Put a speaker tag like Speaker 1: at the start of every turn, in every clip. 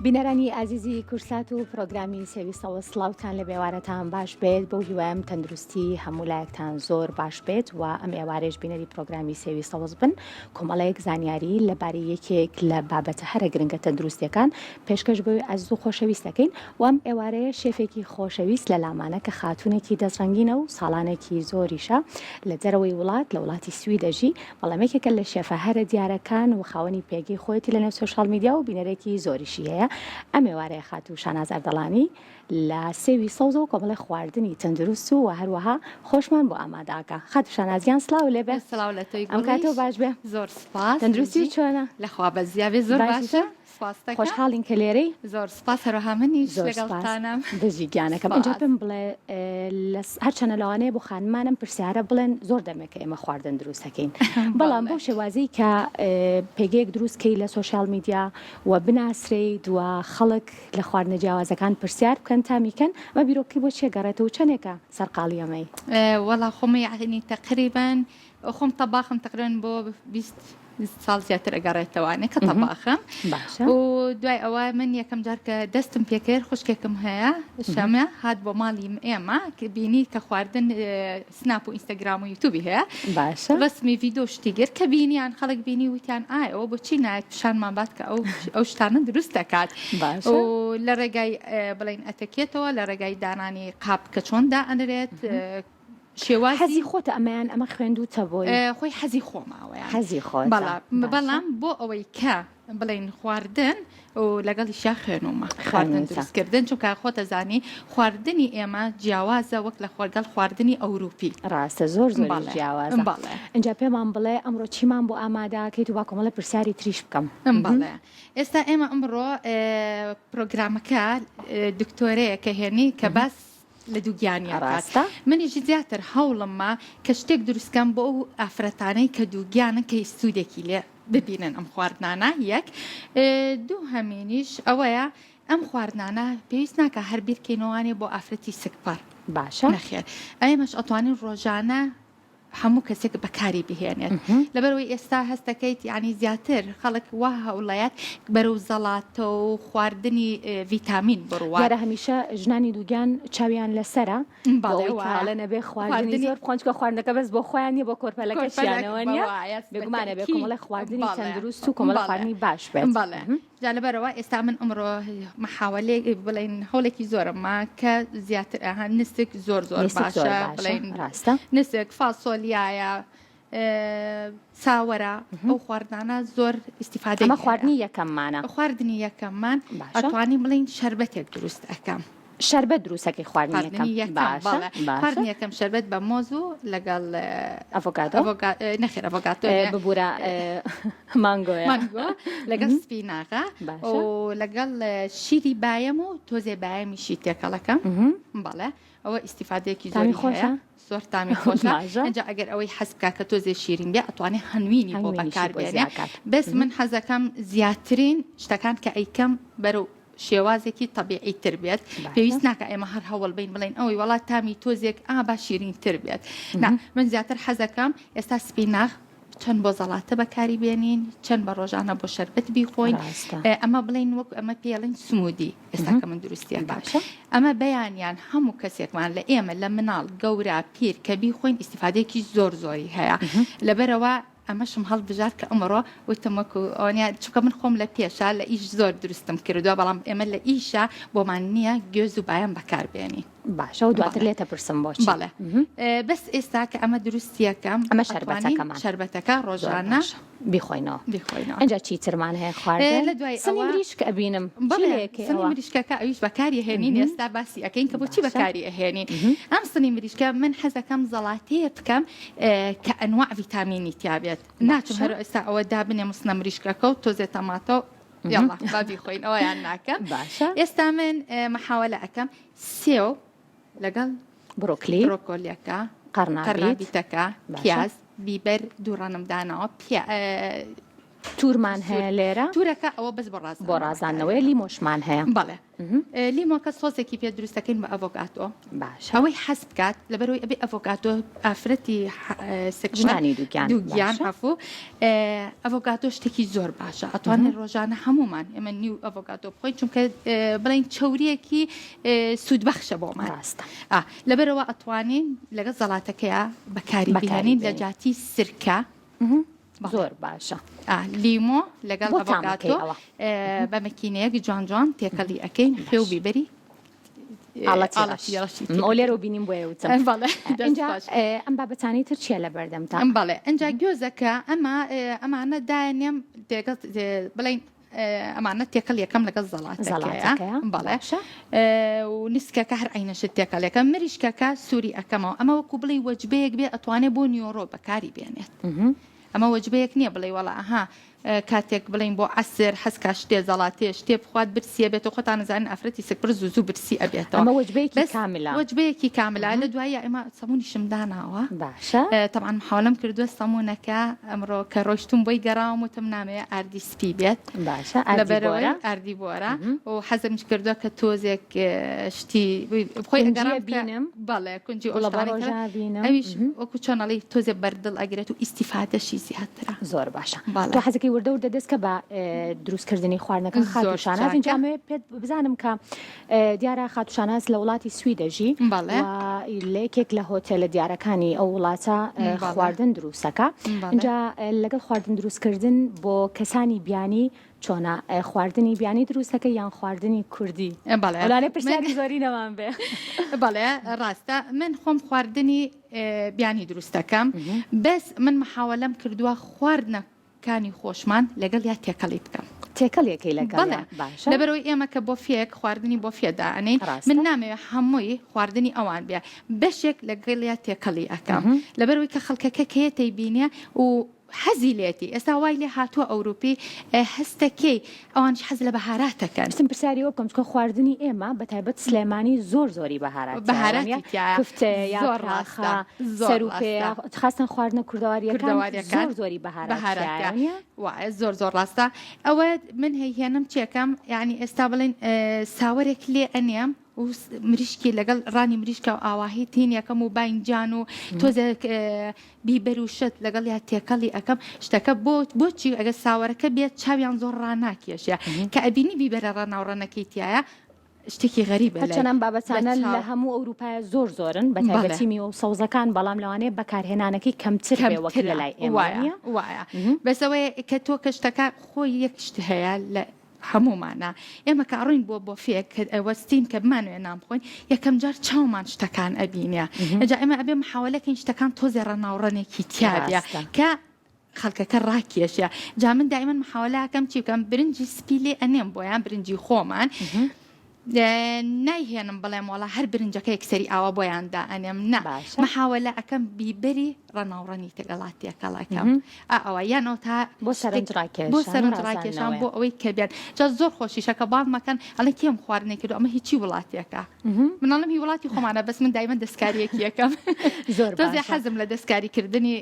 Speaker 1: بینەرانی ئازیزی کورسات و پرۆگرامی سێویستەوە سڵاوتان لە بێوارەتان باش بێت بەو هیوایم تەندروستی هەموو لایەکتان زۆر باش بێت و ئەم ئێوارێژ بینەری پرۆگرامی سێویستەوەز بن کۆمەڵەیەک زانیاری لەبارەی یەکێک لە بابەتە هەرە گرنگە تەندروستیەکان پێشکەش بۆی ئەزیز و خۆشەویستەکەین و ئەم ئێوارەیە شێفێکی خۆشەویست لە لامانە کە خاتونێکی دەستڕەنگینە و ساڵانێکی زۆریشە لە جەرەوەی وڵات لە وڵاتی سویدەژی بەڵامێکێکە لە شێفە هەرە دیارەکان و خاوەنی پێگەی خۆیەتی لە نێو سۆشال میدیا و بینەرێکی زۆریشی هەیە ئەم ئێوارەیە خاتوو شانازار دەڵانی لە سێوی سەوز و کۆمەڵی خواردنی تەندروست و هەروەها خۆشمان بۆ ئاماداکە خاتوو شانازیان سلااو لێبێ
Speaker 2: سلااو لە تۆی
Speaker 1: ئەم کاتەوە باش بێ
Speaker 2: زۆر سپاس
Speaker 1: تەندروستی چۆنە
Speaker 2: لەخوا بە زیاوێ زۆر باشە
Speaker 1: خۆشحاڵین کە لێرەی
Speaker 2: زۆر سپاس هەروەها منیش لەگەڵتانم
Speaker 1: دژی گیانەکەم اینجا پێم بڵێ هەرچەنە لەوانەیە بۆ خانمانم پرسیارە بڵێن زۆر دەمێکە ئێمە خواردن دروستەکەین بەڵام بۆ شێوازی کە پێگەیەک دروستکەی لە سۆشیال میدیا و بناسرێت و خەڵک لە خواردنە جیاوازەکان پرسیار بکەن تامیکەن ئەمە بیرۆکی بۆ چێ گەڕێتەوە چەندێکە سەرقاڵی ئەمەی
Speaker 2: وەڵا خۆمە یعنی تقریبا خۆم تەباخم تقریبا بۆ 20 ساڵ زیاتر ئەگەڕێتەوانێ کە تەباخم و دوای ئەوە من یەکەم جار کە دەستم پێکرد خوشکێکم هەیە شەمە هات بۆ ماڵی ئێمە کە بینی کە خواردن سناپ و ئینستاگرام و یوتیوبی هەیە
Speaker 1: باشە
Speaker 2: ڕسمی ڤیدیۆ شتیگر کە بینیان خەڵک بینی وتیان ئایا ئەوە بۆچی نایەت پیشانمان بات کە ئەو شتانە دروست دەکات و لە ڕێگای بڵین ئەتەکێتەوە لە ڕێگای دانانی قاپ کە چۆن دائەنرێت شێوازی
Speaker 1: حەزی خۆتە ئەمەیان ئەمە خوێندوتە بۆی
Speaker 2: خۆی حەزی خۆماوەیان
Speaker 1: حەزی خۆت
Speaker 2: بەڵام بۆ ئەوەی کە بڵین خواردن و لەگەڵی شا خوێنومە خواردن دروستکردن چونکە خۆتە زانی خواردنی ئێمە جیاوازە وەک لە خۆرگەڵ خواردنی ئەوروپی
Speaker 1: ڕاستە زۆر زۆر جیاوازە اینجا پێمان بڵێ ئەمڕۆ چیمان بۆ ئامادەکەیت و با کۆمەڵە پرسیاری تریش بکەم
Speaker 2: بەڵێ ئێستا ئێمە ئەمڕۆ پرۆگرامەکە دکتۆرەیە کە هێنی کە باس لە دووگیانی ڕاستە منیژی زیاتر هەوڵممە کە شتێک دروستکەم بۆ ئەو ئافرەتانەی کە دووگیانن کە ئیسودێکی لێ ببینن ئەم خواردنانە یەک دوو هەمینیش ئەوەیە ئەم خواردنانە پێویست ناکە هەر بیرکەینەوەوانێ بۆ ئافرەتی سکپەر
Speaker 1: باشە
Speaker 2: نەخێر ئەمەش ئەتوانین ڕۆژانە هەموو کەسێک بەکاری بهێنێت لەبەرەوەی ئێستا هەستەکەیت یعنی زیاتر خەڵک وا هەوڵایەت بەرەو زەڵاتە و خواردنی ڤیتامین بڕوە
Speaker 1: یارە هەمیشە ژنانی دووگیان چاویان لەسرە باڵێ نەبێ خواردنی زۆر خۆنچکە خواردنەکە بەس بۆ خۆیان نیە بۆ کۆرپەلەکەشیانەوە نیە بێگومانە بێ کۆمەڵە خواردنی تەندروست و کۆمەڵە خواردنی باش بێت
Speaker 2: بەڵێ جا لەبەرەوە ئێستا من ئەمڕۆ محاولەیەک بڵین هەوڵێکی زۆرمە کە زیاتر نسک زۆر باشە بڵین
Speaker 1: ڕاستە
Speaker 2: نسک فاسۆلیایە ساوەرە ئەو خواردانە زۆر ئیسیفادە
Speaker 1: ئەمە خواردنی یەکەممانە
Speaker 2: خواردنی یەکەممان ئەتوانی بڵین شەربەتێک دروست ئەەکەم
Speaker 1: شەربەت دروستەکەی خواردنی
Speaker 2: خواردنی یەکەم شەربەت بە مۆز و لەگەڵ
Speaker 1: ئەڤۆکادۆ
Speaker 2: نەخێر ئەڤۆکاتۆ
Speaker 1: ببوورە مانگۆ
Speaker 2: لەگەڵ سپیناغا و لەگەڵ شیری باەم و تۆزێ باەمیشی تێکەڵەکەم بەڵێ ئەوە ئیسیفادەیەکی زۆری خۆشە زۆر تامی خۆشە ئەجا ئەگەر ئەوەی حەزبکە کە تۆزێ شیرین بێ ئەتوانێت هەنوینی بۆ بەکاربێنێ بەس من حەزەکەم زیاترین شتەکان کە ئەیکەم بەرەو شێوازێکی تەبیعی تر بێت پێویست ناکە ئێمە هەر هەوڵ بین بڵین ئەوەی وڵات تامی تۆزێک با شیرین تر بێت من زیاتر حەزەکەم ئێستا سپیناغ چەند بۆ زەڵاتە بەکاری بێنین چەند بە ڕۆژانە بۆ شەربەت بیخۆین ئەمە بڵین وەک ئەمە پێڵین سمودی ئێستا کە من دروستیان باشە ئەمە بەیانیان هەموو کەسێکمان لە ئێمە لە مناڵ گەورە پیر کە بیخۆین ئیسیفادەیەکی زۆر زۆری هەیە لەبەرەوە ئەمەشم هەڵبژار کە ئەمڕۆ وتمەکو ئەوانیا چووکە من خۆم لە پێشە لە ئیش زۆر دروستم کردووە بەڵام ئێمە لە ئیشە بۆمان نییە گوێز و باەن بەکاربێنی
Speaker 1: باشە و دواتر لێتە پرسم بۆچی
Speaker 2: بەڵێ بەس ئێستا کە ئەمە دروستیەکەم
Speaker 1: ئەمە
Speaker 2: شەربەتەکە ڕۆژانە
Speaker 1: بیخۆینەوە ئەنج چی ترمان هەیە خواردن
Speaker 2: لە دوای
Speaker 1: سنی مریشکە ئەبینم
Speaker 2: سنی مریشکەکە ئەویش بەکاری هێنین ئێستا باسی ئەەکەین کە بۆچی بەکاری ئەهێنین ئەم سنی مریشکە من حەزەکەم زەڵاتەیە بکەم کە ئەنواع ڤیتامینی تیابێت ناچم هەر ئێستا ئەوە دابنێ مسنە مریشکەکە و تۆزێ تەماتۆ یاڵا بابی خۆین ئەویان ناکەم ئێستا من محاولە ئەەکەم سێو لەگەڵ
Speaker 1: تورمان هەیە لێرە
Speaker 2: تورەکە ئەوە بەس
Speaker 1: بۆ ڕازاندنەوەی لیمۆشمان هەیە
Speaker 2: بەڵێ لیمۆکە سۆسێکی پێ دروستەکەین بە ئەڤۆکاتۆ
Speaker 1: باش
Speaker 2: ئەوەی حەز بکات لەبەرەوەی ئەبێ ئەڤۆکاتۆ ئافرەتی
Speaker 1: ژنانی
Speaker 2: دووگیان عەفو ئەڤۆکاتۆ شتێکی زۆر باشە ئەتوانێت ڕۆژانە هەمومان ئێمە نیو ئەڤۆکاتۆ بخۆین چونکە بڵین چەوریەکی سوودبەخشە بۆمان
Speaker 1: ڕاستە
Speaker 2: لەبەرەوە ئەتوانین لەگەڵ زەڵاتەکەیە بەکاری بهێنین لە جاتی سرکە
Speaker 1: زۆر باشە
Speaker 2: لیمۆ لەگەڵ ئەڤۆکاتۆ بە مەکینەیەک جوان جوان تێکەڵی ئەەکەین خوێ و بیبەری
Speaker 1: ئۆلێرە بینیم بۆ وتم ئەم بابەتانی تر چیە لە بەردەمتا
Speaker 2: بەڵێ ئەنج گۆزەکە ئەمانە دایانێم بڵین ئەمانە تێکەڵ یەکەم لەگەڵ زەڵاتەکەیە بەڵێ و نسکەکە هەر عینەشت تێکەڵەکە مریشکەکە سووری ئەەکەمەوە ئەمە وەکو بڵی وەجبەیەک بێ ئەتوانێت بۆ نیۆڕۆ بەکاری بێنێت ئەمە وەجبەیەک نییە بڵێ وەڵا ئەها کاتێک بڵین بۆ عسر حەسکا شتێ زەڵاتێ شتێ بخوات برسیە بێتەوە خۆتان نزانین ئافرەتی سکبر زوو برسی ئەبێتەوە
Speaker 1: ئەمە وەجبەیەکی کاملە
Speaker 2: وەجبەیەکی کاملە لە دوایە ئێمە سەمونی شمداناوە
Speaker 1: باشە
Speaker 2: طبعا محاولم کردووە سەمونەکە ئەمڕۆ کە ڕۆشتم بۆی گەڕاوم وتم نامەیە ئاردی سپی بێت
Speaker 1: باشە
Speaker 2: لەبەرەوەی ئاردی بۆرە و حەزمش کردووە کە تۆزێک شتی بخۆی ئەگەڕام بینم بەڵێ کونجی ئەویش وەکو چۆنەڵی تۆزێ بەردڵ ئەگرێت و ئیسیفادەشی زیاترە
Speaker 1: زۆر باشە تۆ حەزەکەی وردە دەست کە بە دروستکردنی خواردنەکە خاتوشاناز اینجا پێت بزانم کە دیارە خاتوشاناز لە وڵاتی سویدەژی لە یەکێک لە هۆتێلە دیارەکانی ئەو وڵاتە خواردن دروستەکە اینجا لەگەڵ خواردن دروستکردن بۆ کەسانی بیانی چۆنا خواردنی بیانی دروستەکە یان خواردنی کوردی بەڵێ پرسیاری زۆری نەوان بێ
Speaker 2: بەڵێ ڕاستە من خۆم خواردنی بیانی دروستەکەم بەس من محاولەم کردووە خواردنەکانی خۆشمان لەگەڵ یا تێکەڵی بکەم
Speaker 1: تێکەڵێکی لەگەڵ
Speaker 2: لەبەرەوەی ئێمە کە بۆ فێک خواردنی بۆ فێدانین من نامەوێت هەمووی خواردنی ئەوان بێ بەشێک لەگەڵ یا تێکەڵی ئەەکەم لەبەرەوەی کە خەڵکەکە کەیەتەی بینێ و حەزی لێتی ئێستا وای لێ هاتووە ئەوروپی هەستەکەی ئەوانش حەز لە بەهاراتەکەن
Speaker 1: سم پرسیاری وە بکەم چکە خواردنی ئێمە بەتایبەت سلێمانی زۆری بەهاراتکفتە یاڕاخە سەروپێ خاستن خواردنە کوردەواریەکان زۆری بەهارات
Speaker 2: وایە زۆر ڕاستە ئەوە من هێنم چێکەم یعنی ئێستا بڵێن ساوەرێک لێ ئەنێم و مریشکی لەگەڵ ڕانی مریشکە و ئاواهی تین یەکەم و باینجان و تۆزێک بیبەر و شت لەگەڵ یا تێکەڵی ئەەکەم شتەکە بۆچی ئەگە ساوەرەکە بێت چاویان زۆر ڕناکێشە کە ئەبینی بیبەرە ڕەناوڕەنەکەی تایە شتێکی غەریبە
Speaker 1: چەنەم بابەتانە لە هەموو ئەوروپای زۆرن بە تایبەتیمی و سەوزەکان بەڵام لەوانەیە بەکارهێنانەکەی کەمتر وەک لە لای ئێوایە
Speaker 2: وایە بەسەوەی کە تۆ کە شتەکە خۆی یەک شت هەیە لە هەمومانە ئێمە کە ڕووین بۆ فێک وەستین کە بمانوێ نامخۆین یەکەم جار چاومان شتەکان ئەبینە ئەجا ئێمە ئەبێ محاولەکەین شتەکان تۆزێ ڕەناوڕەنێکی تیاە کە خەڵکەکە ڕاکێشە جا من دائما محاولەکەم چی بکەم برنجی سپی لێ ئەنێم بۆیان برنجی خۆمان نایهێنم بڵێم وڵا هەر برنجەکە یەکسەری ئاوا بۆیاندا ئەنێم محاولە ئەەکەم بیبەری ڕەناوڕەنی تەگەڵات تێکەڵەکەم ئەوە یانەوە تا
Speaker 1: بۆ
Speaker 2: سەرنجڕاکێشان بۆ ئەوەی کە بێن جا زۆر خۆشیشەکە باڵمەکەن ئەڵێ کێم خواردنێک کردو ئەمە هیچی وڵاتیەکە منەڵم هی وڵاتی خۆمانە بەس من دایمە دەستکاریەکی یەکەم تۆزێ حەزم لە دەستکاریکردنی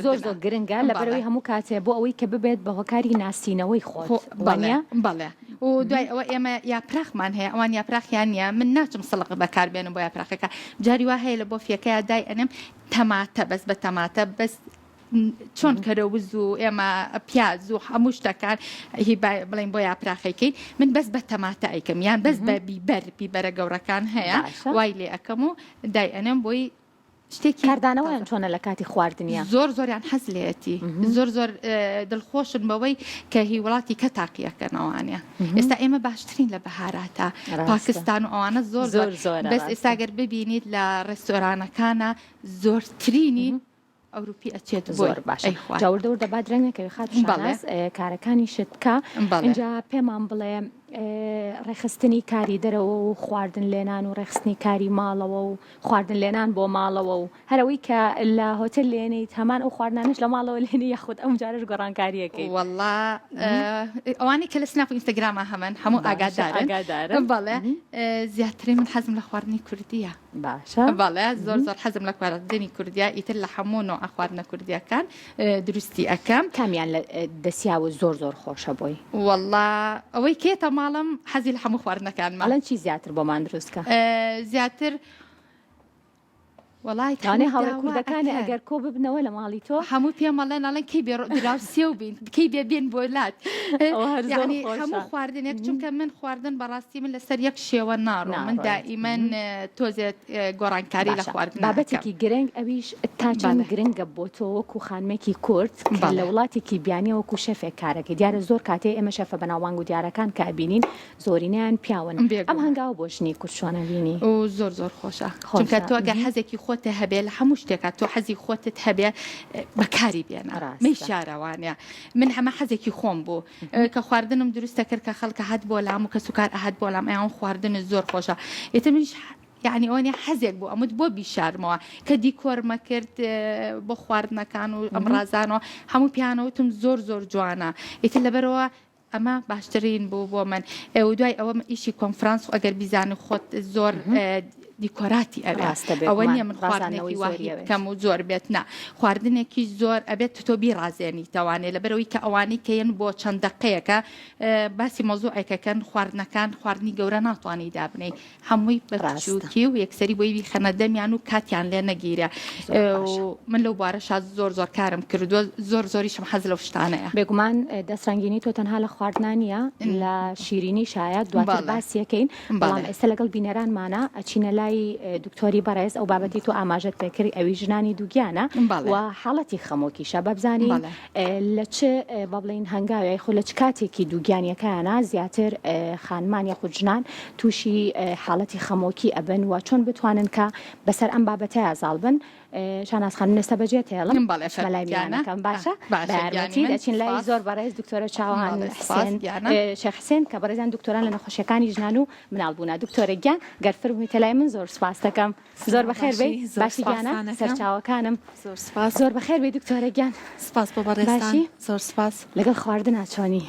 Speaker 1: زۆر گرنگە لەبەرەوەی هەموو کاتێ بۆ ئەوەی کە ببێت بە هۆکاری ناسینەوەی خۆت
Speaker 2: بەڵێ و دوای ئەوە ئێمە یاپراخمان هەیە ئەوان یاپراخیان نیە من ناچم سڵق بەکاربێنم بۆ یاپراخەکە جاری وا هەیە لە بۆ فیەکەیە دای ئەنم تەماتە بەس بە تەماتە بەس چۆن کەرەوز و ئێمە پیاز و هەموو شتەکان هی بڵین بۆ یاپراخەکەین من بەس بە تەماتە ئەیکەم یان بەس بە بیبەرە گەورەکان هەیە وای لێ ئەەکەم و دای ئەنم بۆی
Speaker 1: شتێکی کاردانەوەیان چۆنە لە کاتی خواردنیە
Speaker 2: زۆریان حەز لێتی زۆر دڵخۆشن بەوەی کە هی وڵاتی کە تاقیەکەنەوەوانە ئێستا ئێمە باشترین لە بەهاراتە پاکستان و ئەوانە زۆر بەس ئێستاگەر ببینیت لە ڕێستۆرانەکانە زۆرترینی ئەوروپی ئەچێت
Speaker 1: زۆر باش جاوردەور دەبات درەنگەکەوی خاتوشاناز کارەکانی شتکە اینجا پێمان بڵێ ڕێخستنی کاری دەرەوە و خواردن لێنان و ڕێخستنی کاری ماڵەوە و خواردن لێنان بۆ ماڵەوە و هەرەوەی کە لە هۆتێل لێنیت هەمان ئەو خواردنانش لە ماڵەوە لێنی یاخود ئەم جارش گۆڕانکاریەکەی
Speaker 2: والله ئەوانی کە لە سناپ و ئینستاگرامە هەمان هەموو ئاگادارن بەڵێ زیاتری من حەزم لە خواردنی کوردیە
Speaker 1: باشە
Speaker 2: بەڵێ زۆر حەزم لە خواردنی کوردیا ئیتر لە هەموو نوع خواردنە کوردیەکان دروستی ئەەکەم
Speaker 1: کامیان لە دەسیاوە زۆر خۆشە بۆی
Speaker 2: والله ئەوەی کێتە ماڵم حەزی لە هەموو خواردنەکان
Speaker 1: ماڵەن چی زیاتر بۆمان دروستکە
Speaker 2: زیاتر
Speaker 1: وڵی هاوڕێ کوردەکانی ئەگەر کۆ ببنەوە لە ماڵی تۆ
Speaker 2: هەموو پێمەڵێ ناڵێن کەی دراوسێ و بین کەی بێبێن بۆ لات هەموو خواردنێک چونکە من خواردن بەڕاستی من لەسەر یەک شێوە ناڕۆ من دائیمەن تۆزێت گۆڕانکاری لە خواردن
Speaker 1: بابەتێکی گرنگ ئەویش تا چەند گرنگە بۆ تۆ وەکو خانمێکی کورد لە وڵاتێکی بیانی وەکو شەفێک کارەکە دیارە زۆر کاتێ ئێمە شەفە بەناوبانگ و دیارەکان کە ئەبینین زۆرینیان پیاون ئەم هەنگاوە بۆ ژنی کورد چۆنە بینی
Speaker 2: و زۆر خۆشە چونکە تۆ ئەگەر حەزێکی خۆتە هەبێ لە هەموو شتێکات تۆ حەزی خۆتت هەبێ بەکاری بێنە مەی شارەوانە من هەمە حەزێکی خۆم بوو کە خواردنم دروستە کرد کە خەڵکە هەت بۆ لام و کە سوکار ئەهات بۆ لام ئەیان خواردن زۆر خۆشە ئێتە منیش یعنی ئەوەنی حەزێک بوو ئەمت بۆ بیشارمەوە کە دیکۆرمە کرد بۆ خواردنەکان و ئەمڕازانەوە هەموو پیانەوتم زۆر جوانە ئیتر لەبەرەوە ئەمە باشترین بوو بۆ من و دوای ئەوە ئیشی کۆنفرانس و ئەگەر بیزانە خۆت زۆر دیکۆراتی ئەوە نییە من خواردنێکی واهی بکەم و زۆر بێت نا خواردنێکی زۆر ئەبێت تۆ بیڕازێنی تەوانێت لەبەرەوەی کە ئەوانی کەیەن بۆ چەند دقەیەکە باسی مۆزوعێکەکەن خواردنەکان خواردنی گەورە ناتوانانی دابنەی هەمووی بەڕاشوکی و یەکسەری بۆی خەنە دەمیان و کاتیان لێ نەگیرە من لەو بارەشا زۆر کارم کردووە زۆریشم حەز لەو شتانەیە
Speaker 1: بێگومان دەستڕنگینی تۆ تەنها لە خواردنانیە لە شیرینی شایەت دواتر باسیەکەین بەڵام ئێستا لەگەڵ بینەرانمانە ئەچینە لای دکتۆری بەڕێز ئەو بابەتی تۆ ئاماژەت پێکردی ئەوی ژنانی دووگیانە و حاڵەتی خەمۆکیشە بەبزانین لە چ بە بڵین هەنگاوی خۆ لە چ کاتێکی دووگیانیەکانە زیاتر خانمان یاخود ژنان تووشی حاڵەتی خەمۆکی ئەبن و چۆن بتوانن کە بەسەر ئەم بابەتە ئازاڵ بن شاناز خانم نێستا بەجێت هێڵم مەلایەکەم باشە بەیارمەتی دەچین لای زۆر بەڕێز دکتۆرە چاوان شێخ حسێن کە بەڕێزان دکتۆران لە نەخۆشیەکانی ژنان و مناڵبوونا دکتۆرە گیان گەرفر بوویتە لای من زۆر سپاس دەکەم زۆر بەخێر بێ باشی گیانە سەرچاوەکانم زۆر بەخێر بێ دکتۆرە گیان
Speaker 3: سپاس بۆ بەڕێزان زۆر سپاس
Speaker 1: لەگەڵ خواردنە چۆنی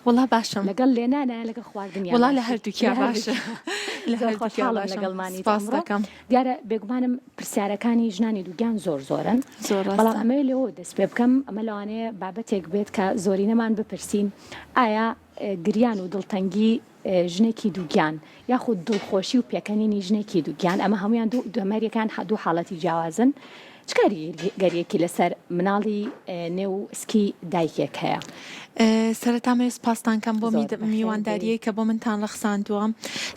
Speaker 3: وڵا باشم
Speaker 1: لەگەڵ لێنانە لەگەڵ خواردنی
Speaker 3: وڵا لە هەردووکیا باشە
Speaker 1: لەگەڵمانی سپاس دەکەم دیارە بێگومانم پرسیارەکانی ژنانی دووگیان زۆرن بەڵام ئەمە لێەوە دەست پێ بکەم ئەمە لەوانەیە بابەتێک بێت کە زۆری نەمان بپرسین ئایا گریان و دڵتەنگی ژنێکی دووگیان یاخود دڵخۆشی و پێکەنینی ژنێکی دووگیان ئەمە هەمویان دووەمەریەکان دوو حاڵەتی جیاوازن چکاری گەریەکی لەسەر مناڵی نێو سکی دایکێک هەیە
Speaker 3: سەرەتا مەوێت سپاستانکەم بۆ میوانداریەی کە بۆ منتان ڕەخساندووە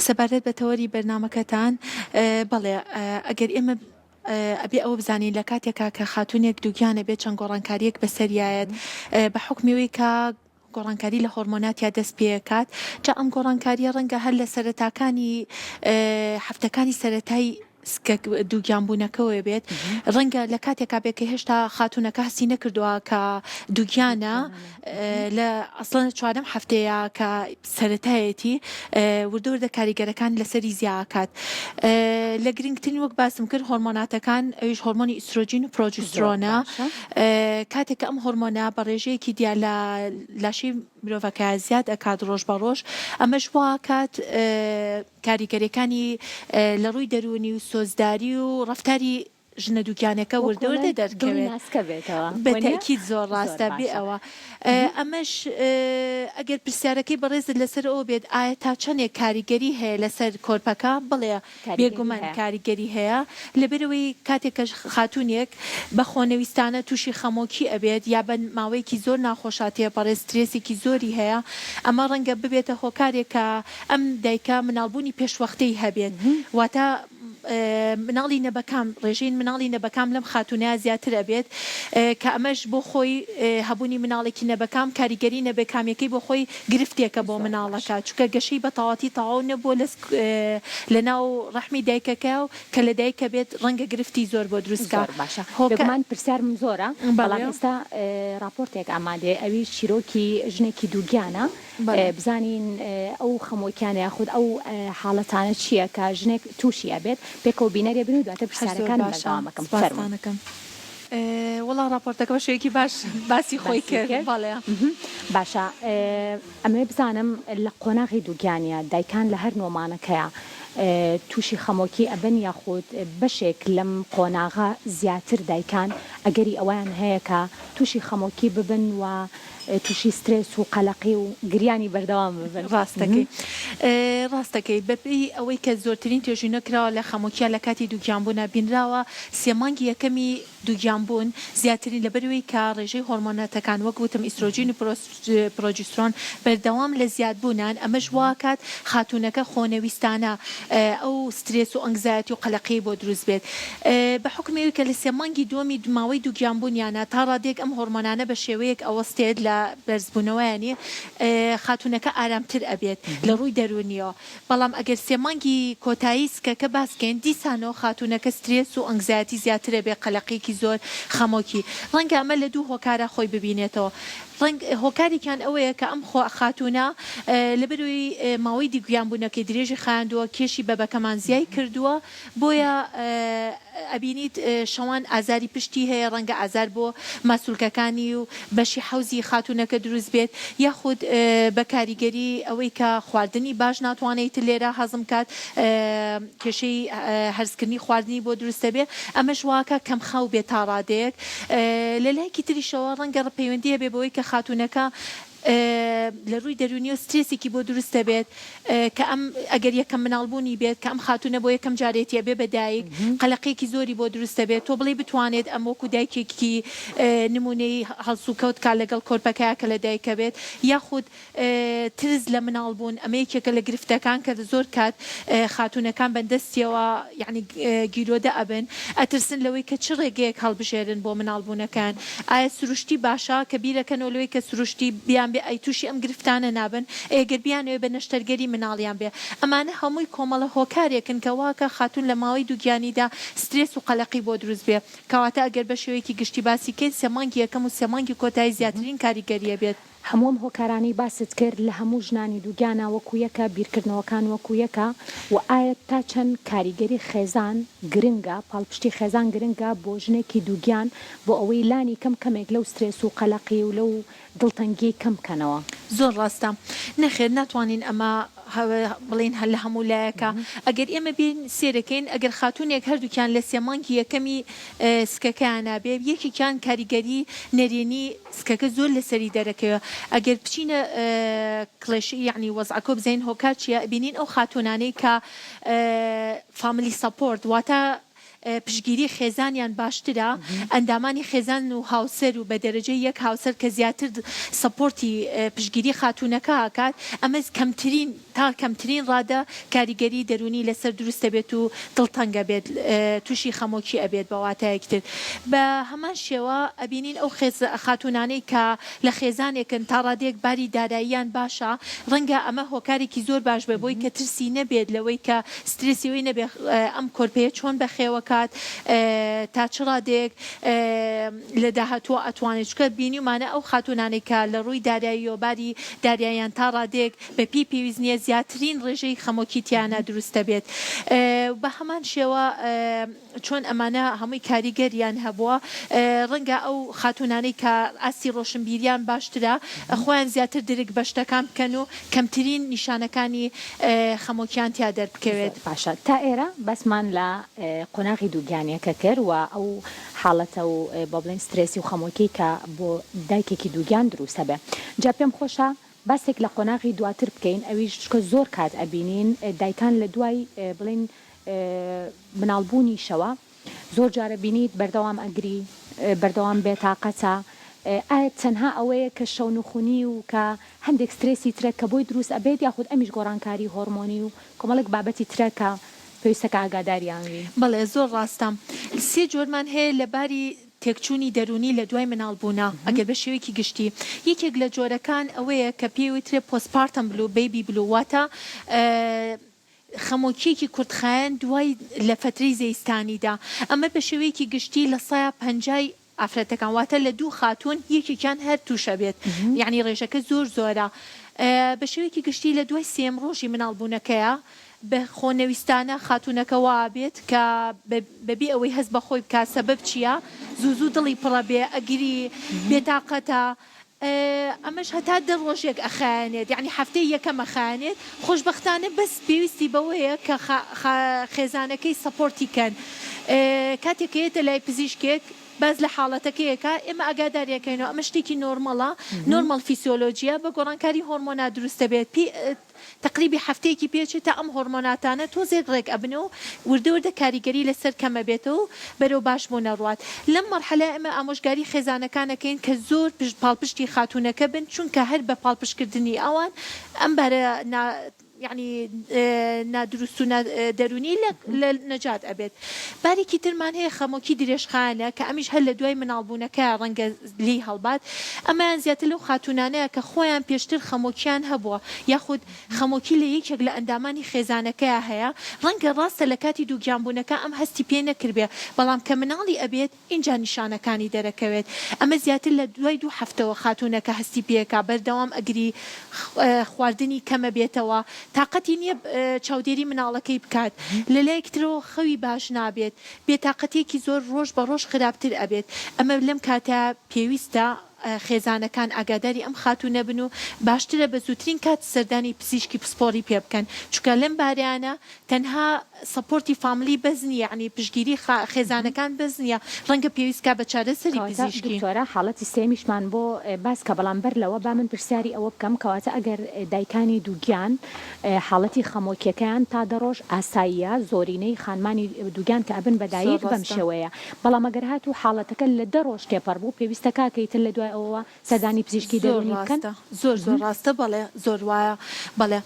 Speaker 3: سەبارەت بە تەوەری بەرنامەکەتان بەڵێ ئەگەر ئێمە ئەبێ ئەوە بزانین لە کاتێکا کە خاتونێک دووگیانە بێت چەند گۆڕانکاریەک بەسەریایەت بە حکمەوەی کە گۆڕانکاری لە هۆرمۆنات یا دەست پێکات جا ئەم گۆڕانکاریە ڕەنگە هەر لە سەرەتاکانی هەفتەکانی سەرەتایی دووگیان بوونەکەوە بێت ڕەنگە لە کاتێکا بێت کە هێشتا خاتونەکە هەستی نەکردووە کە دووگیانە لە ئەسڵەن چوارەم هەفتەیە کە سەرەتایەتی وردەوردە کاریگەرەکان لەسەری زیاکات لە گرنگترین وەک باسم کرد هۆرمۆناتەکان ئەویش هۆرمۆنی ئیسترۆژین و پرۆجسترۆنە کاتێککە ئەم هۆرمۆنە بە ڕێژەیەکی دیا لە لاشی مرۆڤەکە زیاد ئەکات ڕۆژ بە ڕۆژ ئەمەش واکات کاریگەریەکانی لە ڕووی دەرونی و سۆزداری و ڕەفتاری ژنە دووگیانەکە وردەوردە دەرکەوێت بەتەکیید زۆر ڕاستە بێ ئەوە ئەمەش ئەگەر پرسیارەکەی بەڕێزت لەسەر ئەو بێت ئایا تا چەندێک کاریگەری هەیە لەسەر کۆرپەکە بڵێ بێگومان کاریگەری هەیە لەبەرەوەی کاتێکە خاتونێک بە خۆنەویستانە تووشی خەمۆکی ئەبێت یا بە ماوەیەکی زۆر ناخۆشاتەیە بەڕێز سترێسێکی زۆری هەیە ئەمە ڕەنگە ببێتە هۆکارێکە ئەم دایکە مناڵبوونی پێشوەختەی هەبێت واتە مناڵی نەبەکام ڕێژین مناڵی نەبەکام لەم خاتونە زیاتر ئەبێت کە ئەمەش بۆ خۆی هەبوونی مناڵێکی نەبەکام کاریگەری نەبەکامەکەی بۆ خۆی گرفتێکە بۆ مناڵەکە چونکە گەشەی بە تەواوی تەواو نەبووە لە ناو ڕەحمی دایکەکە و کە لە دایکە بێت ڕەنگە گرفتی زۆر بۆ دروستکە
Speaker 1: باشە هۆکمان پرسیارم زۆرە بەڵام ئێستا راپۆرتێک ئامادێ ئەوی چیرۆکی ژنێکی دووگیانە بزانین ئەو خەمۆکیانە یاخود ئەو حاڵەتانە چییە کە ژنێک تووشی ئەبێت پێکەوە بینەرێ بن و دواتە پرسیارەکان بەردەوامەکەم
Speaker 3: فەرمانەکەم وڵا راپۆرتەکە بە شوەیەکی باش باسی خۆی کرد باڵێ
Speaker 1: باشە ئەمێ بزانم لە قۆناغی دووگیانە دایکان لە هەر نۆمانەکەیە تووشی خەمۆکی ئەبن یاخود بەشێک لەم قۆناغا زیاتر دایکان ئەگەری ئەویان هەیە کە تووشی خەمۆکی ببن و تووشی سترێس و قەلەقی و گریانی بەردەوام ببن
Speaker 3: ڕاستەکەی بەپی ئەوەی کە زۆرترین توێژینە کراوە لە خەمۆکیە لە کاتی دووگیانبوونە بینراوە سێمانگی یەکەمی دووگیانبوون زیاترین لەبەروەی کە ڕێژەی هۆرمۆنەتەکان وەک وتم ئیسترۆژین و پرۆجسترۆن بەردەوام لە زیادبوونان ئەمەش واکات خاتونەکە خۆنەویستانە ئەو سترێس و ئەنگزایەتی و قەلەقی بۆ دروست بێت بە حکمێوی کە لە سێمانگی دووەمی ماوەی دووگیانبوونیانە تا ڕادێک ئەم هۆرمۆنانە بە شێوەیەک ئەوەستێت لە بەرزبوونەوەیانی خاتونەکە ئارامتر ئەبێت لە ڕووی دەرونیەوە بەڵام ئەگەر سێمانگی کۆتایی سکەکە باسکەین دیسانەوە خاتونەکە سترێس و ئەنگزایەتی زیاترە بێ قەلەقێکی زۆر خەمۆکی ڕەنگە ئەمە لە دوو هۆکارە خۆی ببینێتەوە هۆکاریان ئەوەیە کە ئەم خاتونە لەبەروی ماوەی دیگویانبوونەکەی درێژی خایاندووە کێشی بەبەکەمان زیای کردووە بۆیە ئەبینیت شەوان ئازاری پشتی هەیە ڕەنگە ئازار بۆ ماسوولکەکانی و بەشی حوزی خاتونەکە دروست بێت یاخود بە کاریگەری ئەوەی کە خواردنی باش ناتوانێت لێرە هەزم کات کێشەی هەرزکردنی خواردنی بۆ دروستە بێ ئەمەش واکە کەم خاو بێت تا ڕادەیەک لە لایکی تریشەوە ڕەنگە ڕپەیوەندیە بێ بەوەی کە خاتونەکە لە ڕووی دەرونی و سترێسێکی بۆ دروستە بێت کە ئەم ئەگەر یەکەم مناڵبوونی بێت کە ئەم خاتونە بۆ یەکەم جارێتیە بێ بەدایک قەلەقێکی زۆری بۆ دروستە بێت تۆ بڵێ بتوانێت ئەم وەکو دایکێکی نمونەی هەڵسوکەوت کا لەگەڵ کۆرپەکەیە کە لە دایکە بێت یاخود ترس لە مناڵبوون ئەمە یەکێکە لە گرفتەکان کە زۆر کات خاتونەکان بەندەستیەوە یعنی گیرۆدە ئەبن ئەترسن لەوەی کە چ ڕێگەیەک هەڵبژێرن بۆ مناڵبوونەکان ئایا سروشتی باشە کە بیرەکەنەوە لەوەی کە سروشتی بیان بێ ئەی تووشی ئەم گرفتانە نابن ئێگەر بیانەوە بە نەشتەرگەری مناڵیان بێ ئەمانە هەمووی کۆمەڵە هۆکارێکن کە واکە خاتون لە ماوەی دووگیانیدا سترێس و قەلەقی بۆ دروست بێ کەواتە ئەگەر بە شێوەیەکی گشتی باسی کرد سێمانگی یەکەم و سێمانگی کۆتایی زیاترین کاریگەریە بێت
Speaker 1: هەموم هۆکارانی باست کرد لە هەموو ژنانی دووگیانە وەکو یەکە بیرکردنەوەکان وەکو یەکە و ئایا تا چەند کاریگەری خێزان گرنگە پاڵپشتی خێزان گرنگە بۆ ژنێکی دووگیان بۆ ئەوەی لانی کەمێک لەو سترێس و قەلەقی و لەو دڵتەنگی کەم بکەنەوە
Speaker 3: زۆر ڕاستە نەخێر ناتوانین ئەمە بڵین هەل لە هەموو لایەکە ئەگەر ئێمە بین سێرەکەین ئەگەر خاتونێک هەردووکیان لە سێمانگی یەکەمی سکەکەیانە بێ یەکێکیان کاریگەری نەرێنی سکەکە زۆر لەسەری دەرەکەوە ئەگەر بچینە کڵێشی یعنی وەزعکۆ بزین هۆکار چیە بینین ئەو خاتونانەی کە فامیلی سەپۆرت واتە پشگیری خێزانیان باشترە ئەندامانی خێزان و هاوسەر و بە دەرەجەی یەک هاوسەر کە زیاتر سەپۆرتی پشگیری خاتونەکە ئاکات ئەمە کەمترین تا کەمترین ڕادە کاریگەری دەرونی لەسەر دروستە بێت و دڵتەنگە بێت تووشی خەمۆکی ئەبێت بە واتایەکتر بە هەمان شێوە ئەبینین ئەو خاتونانەی کە لە خێزانێکن تا ڕادێک باری داراییان باشە ڕەنگە ئەمە هۆکارێکی زۆر باش بێ بۆی کە ترسی نەبێت لەوەی کە سترێسیەوەی نەبێ ئەم کۆرپەیە چۆن بەخێوەکە تا چ ڕادێک لە داهاتوە ئەتوانێت چکە بینیمانە ئەو خاتونانێک کە لە ڕووی دارایی و باری داریایان تا ڕادێک بە پێویست نیە زیاترین ڕێژەی خەمۆکیتیانە دروستە بێت بە هەمان شێوە چۆن ئەمانە هەمووی کاریگەریان هەبووە ڕەنگە ئەو خاتونانەی کە ئاسی ڕۆشنبیریان باشترە خۆیان زیاتر درک بەشتەکان بکەن و کەمترین نیشانەکانی خەمۆکیان تیا دەربکەوێت
Speaker 1: باشە تا ئێرە بەسمان لە قۆناغی دووگیانەکە کرد و ئەو حاڵەتە و بە بڵێن سترێسی و خەمۆکی کە بۆ دایکێکی دووگیان دروستە بێ جا پێم خۆشە باسێک لە قۆناغی دواتر بکەین ئەویش چکە زۆر کات ئەبینین دایکان لە دوای بڵێن مناڵبوونیشەوە زۆر جارە بینیت بەردەوام ئەگری بەردەوام بێتاقەتە ئایا تەنها ئەوەیە کە شەونخونی و کە هەندێک سترێسی ترە کە بۆی دروست ئەبێت یاخود ئەمیش گۆڕانکاری هۆرمۆنی و کۆمەڵک بابەتی ترە کە پێویستەکە ئاگاداریان بین.
Speaker 3: بەڵێ زۆر ڕاستە سێ جۆرمان هەیە لەباری تێکچوونی دەرونی لە دوای مناڵبوونا ئەگەر بە شێوەیەکی گشتی یەکێک لە جۆرەکان ئەوەیە کە پێویترێ پۆستپارتم بلو بیبی بلو واتە خەمۆکیێکی کوردخایەن دوای لە فترەی زەیستانیدا ئەمە بە شێوەیەکی گشتی لە 150 ئافرەتەکان واتە لە 2 خاتون یەکێکیان هەر تووشە بێت یعنی ڕێژەکە زۆرە بە شێوەیەکی گشتی لە دوای سێم ڕۆژی مناڵبوونەکەیە بە خۆنەویستانە خاتونەکەەوە بێت کە بەبێ ئەوەی هەست بە خۆی بکات سەبەب چییە زوو دڵی پڕە بێ ئەگیری بێتاقەتە ئەمەش هەتا دە ڕۆژێک ئەخانێت یعنی هەفتەی یەکەم ئەخانێت خۆشبەختانە بەس پێویستی بەوەیە کە خێزانەکەی سەپۆرتی کەن کاتێکێتە لای پزیشکێک باز لە حاڵەتەکەیەکە ئێمە ئاگاداریەکەینەوە ئەمە شتێکی نۆرمەڵە نۆرمەڵ فیسیۆلۆژیە بە گۆڕانکاری هۆرمۆنا دروستە بێت تقریبی هەفتەیەکی پێچێتە ئەم هۆرمۆناتانە تۆزێک ڕێک ئەبنەوە وردە کاریگەری لەسەر کەمە بێتەوە بەرەو باشبوو نەڕوات لەم مەرحەلە ئێمە ئامۆژگاری خێزانەکانەکەین کە زۆر پاڵپشتی خاتونەکە بن چونکە هەر بە پاڵپشتکردنی ئەوان ئەم بەرە يعني نادروست و دەرونی لە نەجات ئەبێت بارێکی ترمان هەیە خەمۆکی درێژخانە کە ئەمیش هەر لە دوای مناڵبوونەکە ڕەنگە لی هەڵبات ئەمەیان زیاتر لەو خاتونانەیە کە خۆیان پێشتر خەمۆکیان هەبووە یاخود خەمۆکی لە یەکێک لە ئەندامانی خێزانەکەیە هەیە ڕەنگە ڕاستە لە کاتی دووگیانبوونەکە ئەم هەستی پێ نەکردبێ بەڵام کە مناڵی ئەبێت اینجا نیشانەکانی دەرەکەوێت ئەمە زیاتر لە دوای 2 هەفتەوە خاتونەکە هەستی پێکا بەردەوام ئەگری خواردنی کەمە بێتەوە تااقەتی نییە چاودێری مناڵەکەی بکات لەلایەکترەوە خەوی باش نابێت بێتاقەتێکی زۆر ڕۆژ بە ڕۆژ خراپتر ئەبێت ئەمە لەم کاتە پێویستە خێزانەکان ئاگاداری ئەم خاتونە بن و باشترە بە زووترین کات سەردانی پزیشکی پسپۆری پێ بکەن چونکە لەم بارەیانە تەنها سەپۆرتی فامیلی بەز نیە یعنی پشگیری خێزانەکان بەز نیە ڕەنگە پێویستکە بە چارەسەری پزیشکی
Speaker 1: دکتۆرە حاڵەتی سێمیشمان بۆ باس کە بەڵام بەر لەوە با من پرسیاری ئەوە بکەم کەواتە ئەگەر دایکانی دووگیان حاڵەتی خەمۆکیەکەیان تا دەڕۆژ ئاساییە زۆرینەی خانمانی دووگیان کە ئەبن بەدایک بەم شێوەیە بەڵام ئەگەر هاتوو حاڵەتەکە لە 10 ڕۆژ تێپەڕ بوو پێویستەکە کەیتر لە دوای ئەوە سەردانی پزیشکی دەرونی بکەن
Speaker 3: زۆر ڕاستە بەڵێ زۆر وایە بەڵێ